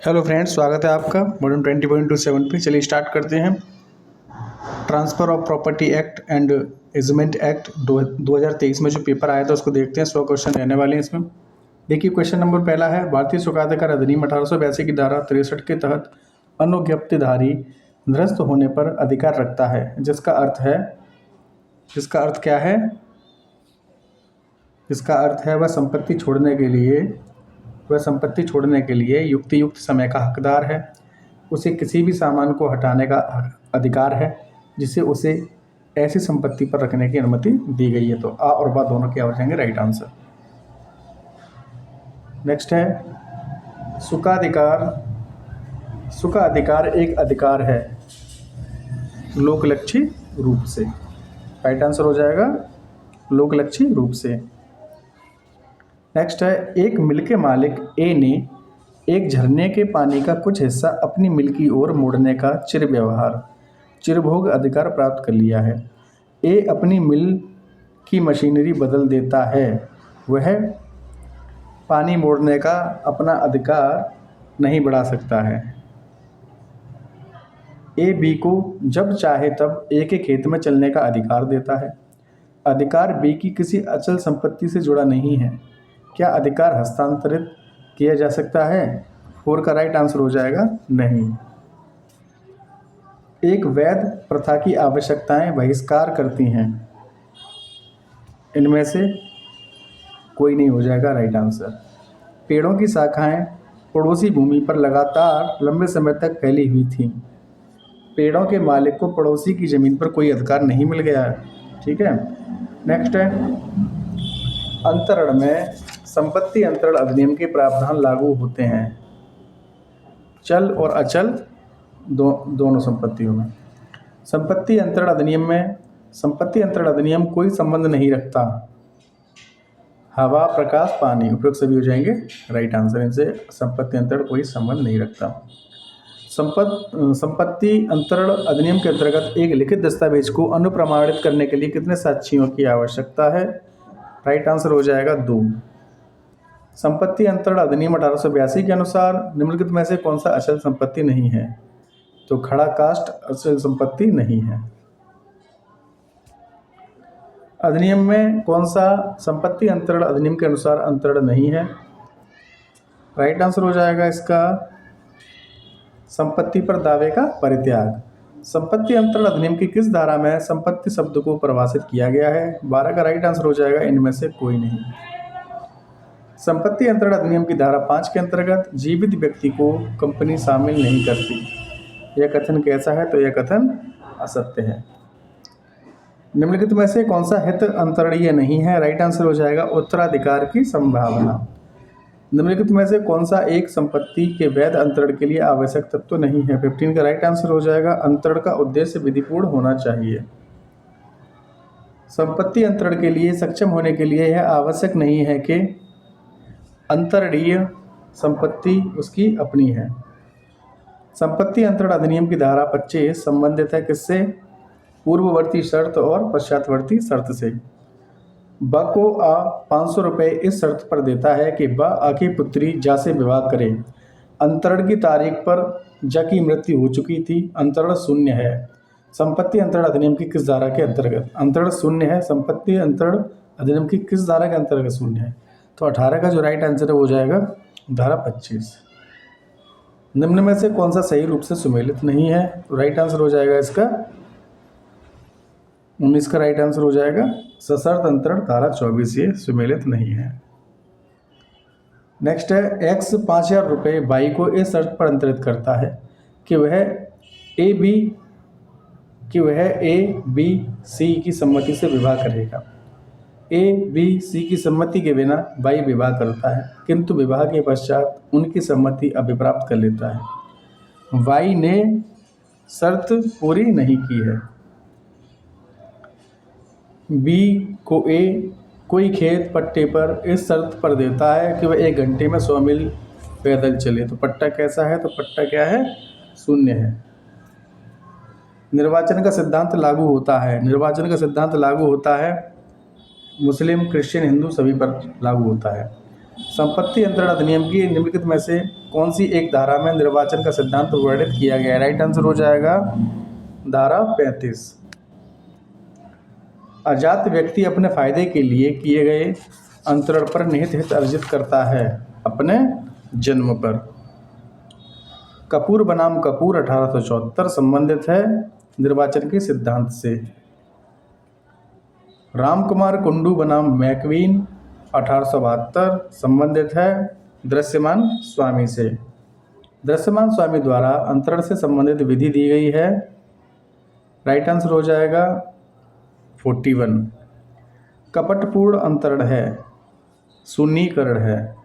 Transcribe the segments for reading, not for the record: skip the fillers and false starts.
Hello friends, स्वागत है आपका मॉडर्न 20.27 पे। चलिए स्टार्ट करते हैं। Transfer of property act and easement act 2023 में जो पेपर आया था उसको देखते हैं। 100 क्वेश्चन रहने वाले हैं इसमें। देखिए, क्वेश्चन नंबर पहला है, भारतीय स्वाधिकार अधिनियम 1882 की धारा 63 के तहत अनुज्ञप्तिधारी निरस्त होने पर अधिकार रखता है, जिसका अर्थ क्या है? इसका अर्थ है वह संपत्ति छोड़ने के लिए युक्त समय का हकदार है। उसे किसी भी सामान को हटाने का अधिकार है जिसे उसे ऐसी संपत्ति पर रखने की अनुमति दी गई है। तो आ और बा दोनों क्या हो जाएंगे? Right answer. नेक्स्ट है सुखाधिकार एक अधिकार है लोकलक्षी रूप से। राइट आंसर हो जाएगा लोकलक्षी रूप से। नेक्स्ट है, एक मिल के मालिक ए ने एक झरने के पानी का कुछ हिस्सा अपनी मिल की ओर मोड़ने का चिरभोग अधिकार प्राप्त कर लिया है। ए अपनी मिल की मशीनरी बदल देता है, वह पानी मोड़ने का अपना अधिकार नहीं बढ़ा सकता है। ए बी को जब चाहे तब ए के खेत में चलने का अधिकार देता है। अधिकार बी की किसी अचल संपत्ति से जुड़ा नहीं है। क्या अधिकार हस्तांतरित किया जा सकता है? 4 का राइट आंसर हो जाएगा नहीं। एक वैध प्रथा की आवश्यकताएं बहिष्कार करती हैं, इनमें से कोई नहीं हो जाएगा राइट आंसर। पेड़ों की शाखाएं पड़ोसी भूमि पर लगातार लंबे समय तक फैली हुई थीं। पेड़ों के मालिक को पड़ोसी की जमीन पर कोई अधिकार नहीं मिल गया है। ठीक है। नेक्स्ट है, अंतरण में संपत्ति अंतरण अधिनियम के प्रावधान लागू होते हैं चल और अचल दोनों संपत्तियों में। संपत्ति अंतरण अधिनियम कोई संबंध नहीं रखता। हवा, प्रकाश, पानी उपयुक्त सभी हो जाएंगे राइट आंसर। इनसे संपत्ति अंतरण कोई संबंध नहीं रखता। संपत्ति अंतरण अधिनियम के अंतर्गत एक लिखित दस्तावेज को अनुप्रमाणित करने के लिए कितने साक्षियों की आवश्यकता है? राइट आंसर हो जाएगा 2। संपत्ति अंतरण अधिनियम 1882 के अनुसार निम्नलिखित में से कौन सा अचल संपत्ति नहीं है? तो खड़ा कास्ट अचल संपत्ति नहीं है। अधिनियम में कौन सा संपत्ति अंतरण अधिनियम के अनुसार अंतरण नहीं है? राइट आंसर हो जाएगा इसका संपत्ति पर दावे का परित्याग। संपत्ति अंतरण अधिनियम की किस धारा में संपत्ति शब्द को परिभाषित किया गया है? 12 का राइट आंसर हो जाएगा इनमें से कोई नहीं। संपत्ति अंतरण अधिनियम की धारा 5 के अंतर्गत जीवित व्यक्ति को कंपनी शामिल नहीं करती। यह कथन कैसा है? तो यह कथन असत्य है। निम्नलिखित में से कौन सा हित अंतरणीय नहीं है? राइट आंसर हो जाएगा उत्तराधिकार की संभावना। निम्नलिखित में से कौन सा एक संपत्ति के वैध अंतरण के लिए आवश्यक तत्व नहीं है? 15 का राइट आंसर हो जाएगा अंतरण का उद्देश्य विधिपूर्ण होना चाहिए। संपत्ति अंतरण के लिए सक्षम होने के लिए यह आवश्यक नहीं है कि अंतरणीय संपत्ति उसकी अपनी है। संपत्ति अंतरण अधिनियम की धारा 25 संबंधित है किससे? पूर्ववर्ती शर्त और पश्चातवर्ती शर्त से। ब को आ 500 रुपये इस शर्त पर देता है कि ब आ की पुत्री जा से विवाह करे। अंतरण की तारीख पर ज की मृत्यु हो चुकी थी। अंतरण शून्य है। संपत्ति अंतरण अधिनियम की किस धारा के अंतर्गत अंतरण शून्य है? संपत्ति अंतरण अधिनियम की किस धारा के अंतर्गत शून्य है? तो 18 का जो राइट आंसर है हो जाएगा धारा 25। निम्न में से कौन सा सही रूप से सुमेलित नहीं है? तो राइट आंसर हो जाएगा इसका 19 का राइट आंसर हो जाएगा सशर्त अंतरण धारा 24, ये सुमेलित नहीं है। नेक्स्ट है, एक्स 5000 रुपये वाई को इस शर्त पर अंतरित करता है कि वह ए बी सी की सम्मति से विवाह करेगा। ए बी सी की सम्मति के बिना वाई विवाह करता है, किंतु विवाह के पश्चात उनकी सम्मति अभिप्राप्त कर लेता है। वाई ने शर्त पूरी नहीं की है। बी को ए कोई खेत पट्टे पर इस शर्त पर देता है कि वह 1 घंटे में 100 मील पैदल चले। तो पट्टा कैसा है? तो पट्टा क्या है? शून्य है। निर्वाचन का सिद्धांत लागू होता है मुस्लिम, क्रिश्चियन, हिंदू सभी पर लागू होता है। संपत्ति अंतरण अधिनियम की निम्नलिखित में से कौन सी एक धारा में निर्वाचन का सिद्धांत वर्णित किया गया है? राइट आंसर हो जाएगा धारा 35। अजात व्यक्ति अपने फायदे के लिए किए गए अंतरण पर निहित हित अर्जित करता है अपने जन्म पर। कपूर बनाम कपूर 1874 संबंधित है निर्वाचन के सिद्धांत से। रामकुमार कुंडू बनाम मैक्वीन 1872 संबंधित है दृश्यमान स्वामी से। दृश्यमान स्वामी द्वारा अंतरण से संबंधित विधि दी गई है। राइट आंसर हो जाएगा 41। कपटपूर्ण अंतरण है, शून्यीकरण है।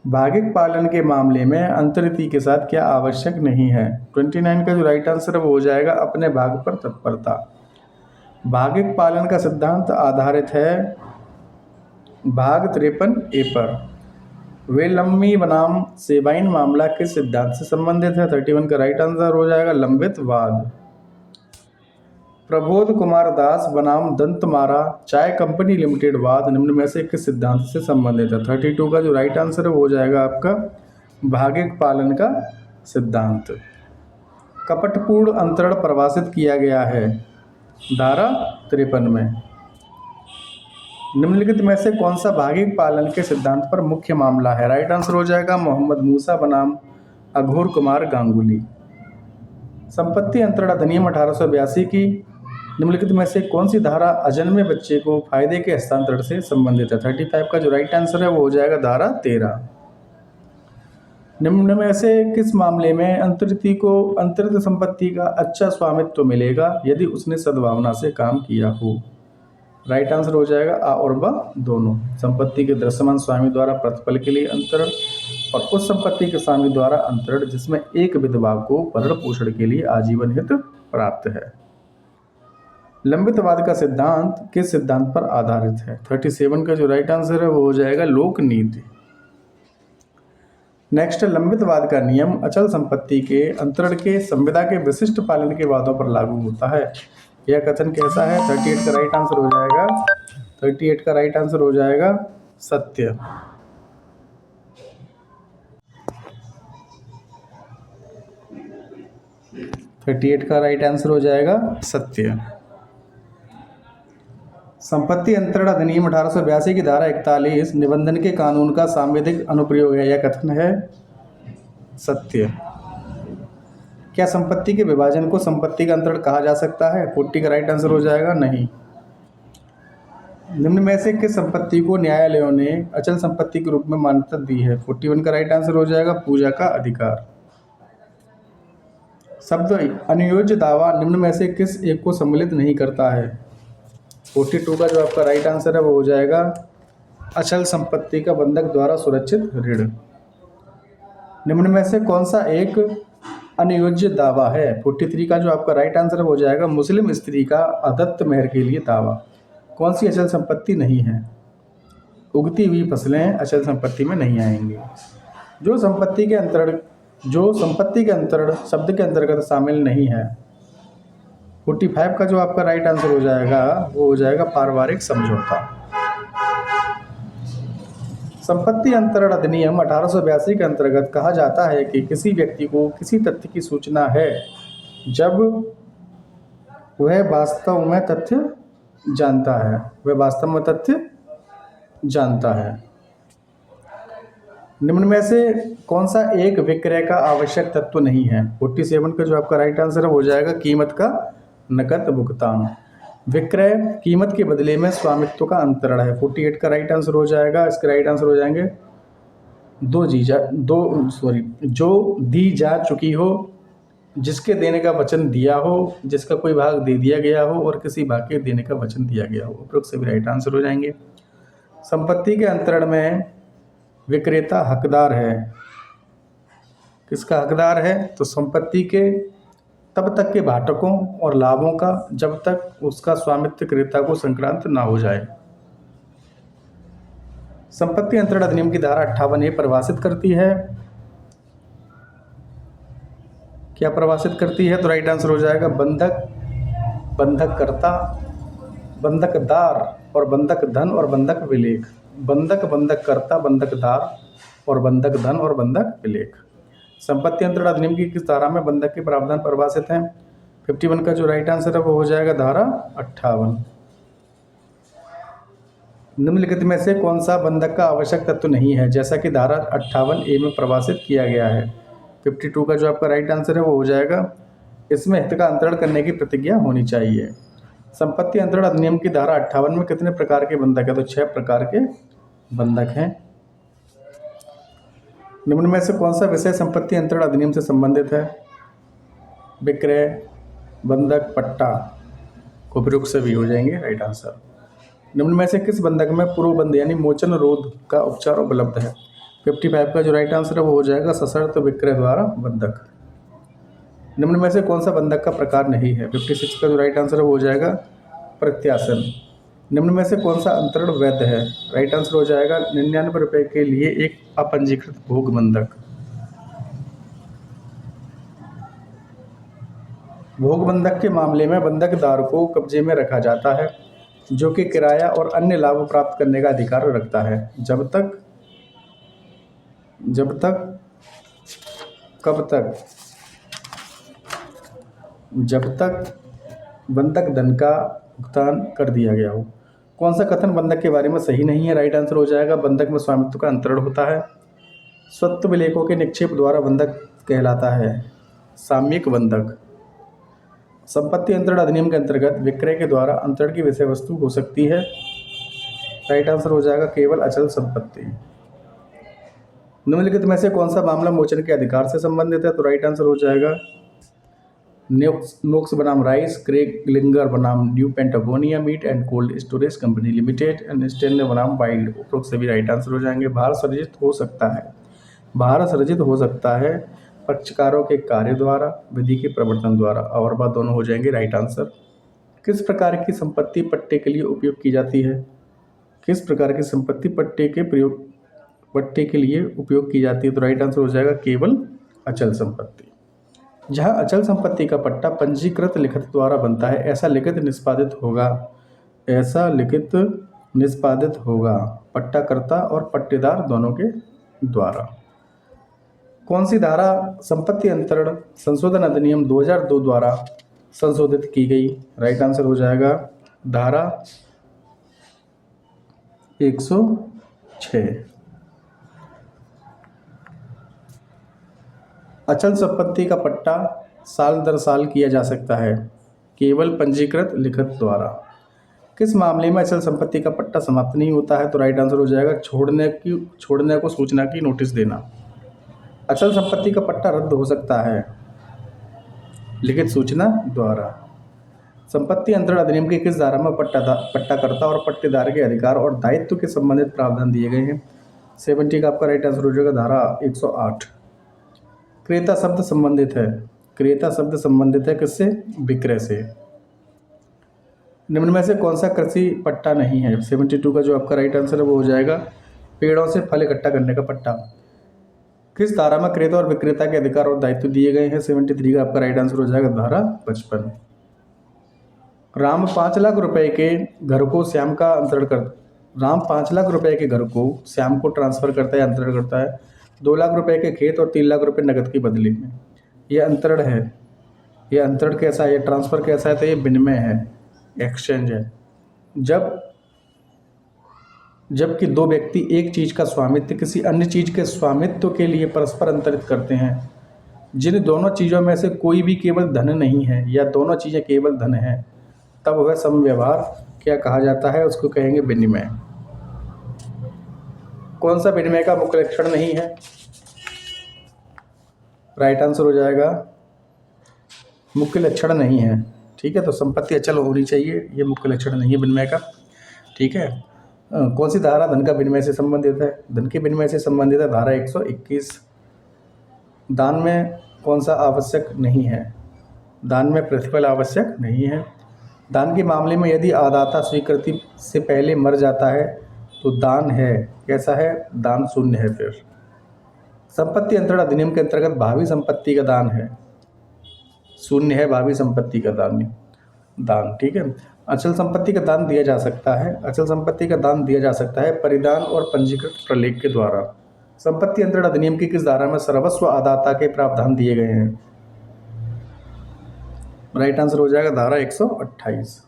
भागिक पालन के मामले में अंतरिति के साथ क्या आवश्यक नहीं है? 29 का जो राइट आंसर है वो हो जाएगा अपने भाग पर तत्परता। भागिक पालन का सिद्धांत आधारित है भाग 53A पर। वेलम्मी बनाम सेबाइन मामला किस सिद्धांत से संबंधित है? 31 का राइट आंसर हो जाएगा लंबित वाद। प्रबोध कुमार दास बनाम दंतमारा चाय कंपनी लिमिटेड वाद निम्न में से किस सिद्धांत से संबंधित है? 32 का जो राइट आंसर है वो हो जाएगा आपका भागिक पालन का सिद्धांत। कपटपूर्ण अंतरण परिभाषित किया गया है धारा 53 में। निम्नलिखित में से कौन सा भागिक पालन के सिद्धांत पर मुख्य मामला है? राइट आंसर हो जाएगा मोहम्मद मूसा बनाम अघोर कुमार गांगुली। संपत्ति अंतरण अधिनियम 1882 की निम्नलिखित में से कौन सी धारा अजन्मे बच्चे को फायदे के हस्तांतरण से संबंधित है? 35 का जो राइट आंसर है वो हो जाएगा धारा 13। निम्न में से किस मामले में अंतरित को अंतरित संपत्ति का अच्छा स्वामित्व मिलेगा यदि उसने सद्भावना से काम किया हो? राइट आंसर हो जाएगा आ और ब दोनों। संपत्ति के दृश्यमान स्वामी द्वारा प्रतिफल के लिए अंतरण और उस संपत्ति के स्वामी द्वारा अंतरण जिसमें एक विधवा को भरण पोषण के लिए आजीवन हित प्राप्त है। लंबितवाद का सिद्धांत किस सिद्धांत पर आधारित है? 37 का जो राइट आंसर है वो हो जाएगा लोक नीति। नेक्स्ट, लंबितवाद का नियम अचल संपत्ति के अंतरण के संविदा के विशिष्ट पालन के वादों पर लागू होता है। यह कथन कैसा है? 38 का राइट आंसर हो जाएगा 38 का राइट आंसर हो जाएगा सत्य। का राइट आंसर हो जाएगा सत्य। संपत्ति अंतरण अधिनियम 1882 की धारा 41 निबंधन के कानून का सांविधिक अनुप्रयोग है। यह कथन है सत्य। क्या संपत्ति के विभाजन को संपत्ति का अंतरण कहा जा सकता है? 40 का राइट आंसर हो जाएगा नहीं। निम्न में से किस संपत्ति को न्यायालयों ने अचल संपत्ति के रूप में मान्यता दी है? 41 का राइट आंसर हो जाएगा पूजा का अधिकार। शब्द अनुयोज्य दावा निम्न में से किस एक को सम्मिलित नहीं करता है? 42 का जो आपका राइट आंसर है वो हो जाएगा अचल संपत्ति का बंधक द्वारा सुरक्षित ऋण। निम्न में से कौन सा एक अनुयोज्य दावा है? 43 का जो आपका राइट आंसर हो जाएगा मुस्लिम स्त्री का अदत्त मेहर के लिए दावा। कौन सी अचल संपत्ति नहीं है? उगती हुई फसलें अचल संपत्ति में नहीं आएंगी। जो संपत्ति के अंतरण शब्द के अंतर्गत शामिल नहीं है। 45 का जो आपका राइट आंसर हो जाएगा वो हो जाएगा पारिवारिक समझौता। संपत्ति अंतरण अधिनियम 1882 के अंतर्गत कहा जाता है कि किसी व्यक्ति को किसी तथ्य की सूचना है जब वह वास्तव में तथ्य जानता है। निम्न में से कौन सा एक विक्रय का आवश्यक तत्व नहीं है? 47 का जो आपका राइट आंसर है हो जाएगा कीमत का नकद भुगतान। विक्रय कीमत के बदले में स्वामित्व का अंतरण है। 48 का राइट आंसर हो जाएगा। इसके राइट आंसर हो जाएंगे जो दी जा चुकी हो, जिसके देने का वचन दिया हो, जिसका कोई भाग दे दिया गया हो और किसी भाग के देने का वचन दिया गया हो। उपरोक्त सभी राइट आंसर हो जाएंगे। संपत्ति के अंतरण में विक्रेता हकदार है। किसका हकदार है? तो संपत्ति के तब तक के भाटकों और लाभों का जब तक उसका स्वामित्व क्रेता को संक्रांत ना हो जाए। संपत्ति अंतरण अधिनियम की धारा 58A परिभाषित करती है। क्या परिभाषित करती है? तो राइट आंसर हो जाएगा बंधक, बंधककर्ता, बंधकदार और बंधक धन और बंधक विलेख। बंधक, बंधक कर्ता, बंधकदार और बंधक धन और बंधक विलेख। संपत्ति अंतरण अधिनियम की किस धारा में बंधक के प्रावधान परिभाषित हैं? 51 का जो राइट आंसर है वो हो जाएगा धारा 58। निम्नलिखित में से कौन सा बंधक का आवश्यक तत्व नहीं है, जैसा कि धारा 58A में परिभाषित किया गया है? 52 का जो आपका राइट आंसर है वो हो जाएगा, इसमें हित का अंतरण करने की प्रतिज्ञा होनी चाहिए। संपत्ति अंतरण अधिनियम की धारा 58 में कितने प्रकार के बंधक है? तो 6 प्रकार के बंधक हैं। निम्न में से कौन सा विषय संपत्ति अंतरण अधिनियम से संबंधित है? विक्रय, बंधक, पट्टा, उपयुक्त सभी हो जाएंगे राइट आंसर। निम्न में से किस बंधक में पूर्वबंध यानी मोचन रोध का उपचार उपलब्ध है? 55 का जो राइट आंसर है वो हो जाएगा सशर्त विक्रय द्वारा बंधक। निम्न में से कौन सा बंधक का प्रकार नहीं है? 56 का जो राइट आंसर है वो हो जाएगा प्रत्यासन। निम्न में से कौन सा अंतरण वैध है? राइट आंसर हो जाएगा 99 रुपये के लिए एक अपंजीकृत भोग बंधक। भोग बंधक के मामले में बंधकदार को कब्जे में रखा जाता है, जो कि किराया और अन्य लाभ प्राप्त करने का अधिकार रखता है जब तक बंधक धन का भुगतान कर दिया गया हो। कौन सा कथन बंधक के बारे में सही नहीं है? राइट आंसर हो जाएगा बंधक में स्वामित्व का अंतरण होता है। स्वत्व विलेखों के निक्षेप द्वारा बंधक कहलाता है साम्यिक बंधक। संपत्ति अंतरण अधिनियम के अंतर्गत विक्रय के द्वारा अंतरण की विषय वस्तु हो सकती है। राइट आंसर हो जाएगा केवल अचल संपत्ति। निम्नलिखित में से कौन सा मामला मोचन के अधिकार से संबंधित है? तो राइट आंसर हो जाएगा नोक्स बनाम राइस, क्रेगलिंगर बनाम New Patagonia Meat and Cold Storage Company Limited and Stanley बनाम वाइल्ड। उपरोक्त सभी राइट आंसर हो जाएंगे। भारत सृजित हो सकता है पक्षकारों के कार्य द्वारा, विधि के प्रवर्तन द्वारा, और बात दोनों हो जाएंगे राइट आंसर। किस प्रकार की संपत्ति पट्टे के लिए उपयोग की जाती है? किस प्रकार की संपत्ति पट्टे के लिए उपयोग की जाती है? तो राइट आंसर हो जाएगा केवल अचल संपत्ति। जहां अचल संपत्ति का पट्टा पंजीकृत लिखित द्वारा बनता है, ऐसा लिखित निष्पादित होगा पट्टाकर्ता और पट्टेदार दोनों के द्वारा। कौन सी धारा संपत्ति अंतरण संशोधन अधिनियम 2002 द्वारा संशोधित की गई? राइट आंसर हो जाएगा धारा 106। अचल संपत्ति का पट्टा साल दर साल किया जा सकता है केवल पंजीकृत लिखित द्वारा। किस मामले में अचल संपत्ति का पट्टा समाप्त नहीं होता है? तो राइट आंसर हो जाएगा छोड़ने को सूचना की नोटिस देना। अचल संपत्ति का पट्टा रद्द हो सकता है लिखित सूचना द्वारा। संपत्ति अंतरण अधिनियम की किस धारा में पट्टाकर्ता और पट्टेदार के अधिकार और दायित्व के संबंधित प्रावधान दिए गए हैं? 70 का आपका राइट आंसर हो जाएगा धारा 108। क्रेता शब्द संबंधित है किससे? विक्रय से। निम्न में से कौन सा कृषि पट्टा नहीं है? 72 का जो आपका राइट आंसर है वो हो जाएगा पेड़ों से फल इकट्ठा करने का पट्टा। किस धारा में क्रेता और विक्रेता के अधिकार और दायित्व दिए गए हैं? 73 का आपका राइट आंसर हो जाएगा धारा 55। राम 5 लाख रुपए के घर को श्याम को ट्रांसफर करता है, अंतरण करता है 2 लाख रुपए के खेत और 3 लाख रुपए नकद की बदले में। यह अंतरण है। यह अंतरण कैसा है? ट्रांसफर कैसा है? तो ये विनिमय है, एक्सचेंज है। जबकि दो व्यक्ति एक चीज का स्वामित्व किसी अन्य चीज के स्वामित्व के लिए परस्पर अंतरित करते हैं, जिन दोनों चीजों में से कोई भी केवल धन नहीं है या दोनों चीजें केवल धन है, तब वह समव्यवहार क्या कहा जाता है? उसको कहेंगे विनिमय। कौन सा विनिमय का मुख्य लक्षण नहीं है? राइट आंसर हो जाएगा मुख्य लक्षण नहीं है। ठीक है, तो संपत्ति अचल होनी चाहिए, ये मुख्य लक्षण नहीं है विनिमय का। ठीक है, कौन सी धारा धन का विनिमय से संबंधित है? धन के विनिमय से संबंधित है धारा 121। दान में कौन सा आवश्यक नहीं है? दान में प्रतिफल आवश्यक नहीं है। दान के मामले में यदि आदाता स्वीकृति से पहले मर जाता है तो दान है कैसा है? दान शून्य है। फिर संपत्ति अंतरण अधिनियम के अंतर्गत भावी संपत्ति का दान है, शून्य है भावी संपत्ति का दान। दान, ठीक है। अचल संपत्ति का दान दिया जा सकता है, अचल संपत्ति का दान दिया जा सकता है परिदान और पंजीकृत प्रलेख के द्वारा। संपत्ति अंतरण अधिनियम की किस धारा में सर्वस्व अदाता के प्रावधान दिए गए हैं? राइट आंसर हो जाएगा धारा 128।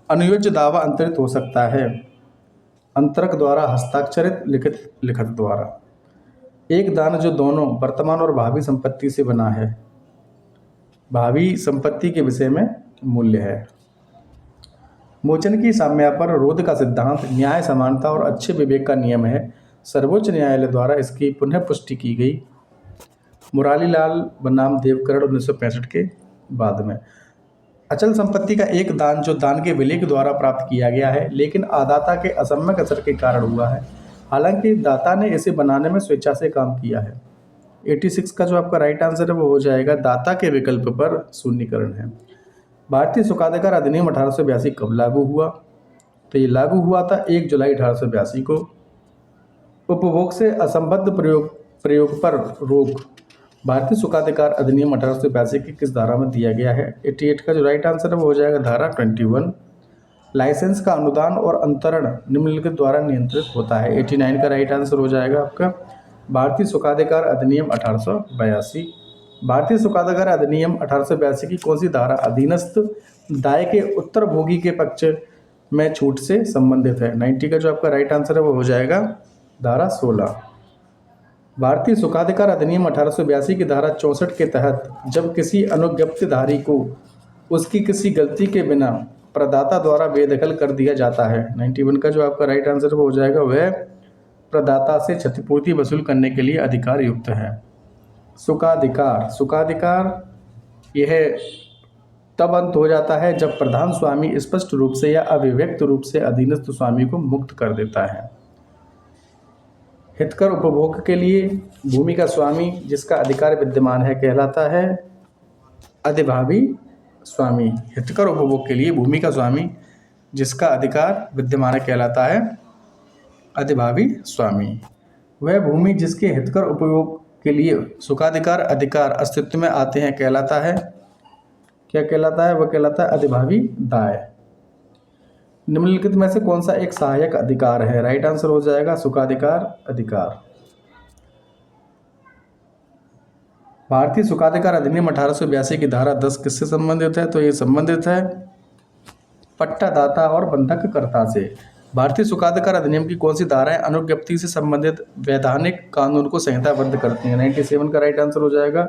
अनुयोज्य दावा अंतरित हो सकता है अंतरक द्वारा, हस्ताक्षरित, लिखित, लिखत द्वारा। एक दान जो दोनों वर्तमान और भावी संपत्ति से बना है, भावी संपत्ति के विषय में मूल्य है। मोचन की साम्य पर रोध का सिद्धांत न्याय समानता और अच्छे विवेक का नियम है। सर्वोच्च न्यायालय द्वारा इसकी पुनः पुष्टि की गई मुरारीलाल बनाम देवकरण 1965 के बाद में। अचल संपत्ति का एक दान जो दान के विलय के द्वारा प्राप्त किया गया है लेकिन आदाता के असम्यक असर के कारण हुआ है, हालांकि दाता ने इसे बनाने में स्वेच्छा से काम किया है। 86 का जो आपका राइट आंसर है वो हो जाएगा दाता के विकल्प पर शून्यकरण है। भारतीय सुखाधिकार अधिनियम 1882 कब लागू हुआ? तो ये लागू हुआ था 1 जुलाई 1882 को। उपभोग से असंबद्ध प्रयोग पर रोक भारतीय सुखाधिकार अधिनियम 1882 की किस धारा में दिया गया है? 88 का जो राइट आंसर है वो हो जाएगा धारा 21। लाइसेंस का अनुदान और अंतरण निम्नलिखित द्वारा नियंत्रित होता है। 89 का राइट आंसर हो जाएगा आपका भारतीय सुखाधिकार अधिनियम 1882। भारतीय सुखाधिकार अधिनियम 1882 की कौन सी धारा अधीनस्थ दाय के उत्तरभोगी के पक्ष में छूट से संबंधित है? 90 का जो आपका राइट आंसर है वो हो जाएगा धारा 16। भारतीय सुखाधिकार अधिनियम 1882 की धारा 64 के तहत जब किसी अनुज्ञप्तिधारी को उसकी किसी गलती के बिना प्रदाता द्वारा बेदखल कर दिया जाता है, 91 का जो आपका राइट आंसर वो हो जाएगा वह प्रदाता से क्षतिपूर्ति वसूल करने के लिए अधिकार युक्त है। सुखाधिकार, सुखाधिकार यह तब अंत हो जाता है जब प्रधान स्वामी स्पष्ट रूप से या अभिव्यक्त रूप से अधीनस्थ स्वामी को मुक्त कर देता है। हितकर उपभोग के लिए भूमि का स्वामी जिसका अधिकार विद्यमान है कहलाता है अधिभावी स्वामी। हितकर उपभोग के लिए भूमि का स्वामी जिसका अधिकार विद्यमान है कहलाता है अधिभावी स्वामी। वह भूमि जिसके हितकर उपयोग के लिए सुखाधिकार अधिकार अस्तित्व में आते हैं कहलाता है, क्या कहलाता है? वह कहलाता है अधिभावी दाय। निम्नलिखित में से कौन सा एक सहायक अधिकार है? राइट आंसर हो जाएगा सुखाधिकार अधिकार। भारतीय सुखाधिकार अधिनियम 1882 की धारा 10 किससे संबंधित है? तो ये संबंधित है पट्टादाता और बंधककर्ता से। भारतीय सुखाधिकार अधिनियम की कौन सी धाराएं अनुज्ञप्ति से संबंधित वैधानिक कानून को संहिताबद्ध करती हैं? 97 का राइट आंसर हो जाएगा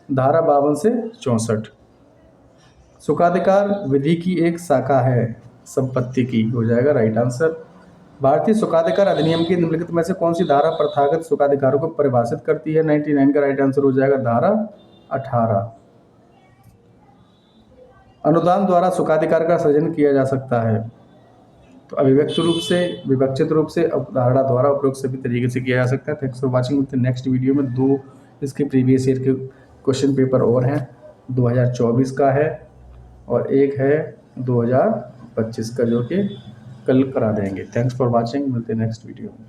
धारा 52 से 64। सुखाधिकार विधि की एक शाखा है संपत्ति की, हो जाएगा राइट आंसर। भारतीय सुखाधिकार अधिनियम की निम्नलिखित में से कौन सी धारा प्रथागत सुखाधिकारों को परिभाषित करती है? 99 का राइट आंसर हो जाएगा धारा 18। अनुदान द्वारा सुखाधिकार का सृजन किया जा सकता है तो अभिव्यक्त रूप से, विवक्षित रूप से, अवधारणा द्वारा, उपरोक्त सभी तरीके से किया जा सकता है। Thanks for watching. Next video में 2 इसके प्रीवियस ईयर के क्वेश्चन पेपर और हैं, 2024 का है और एक है 2025 का जो कि कल करा देंगे। थैंक्स फॉर वाचिंग, मिलते हैं नेक्स्ट वीडियो में।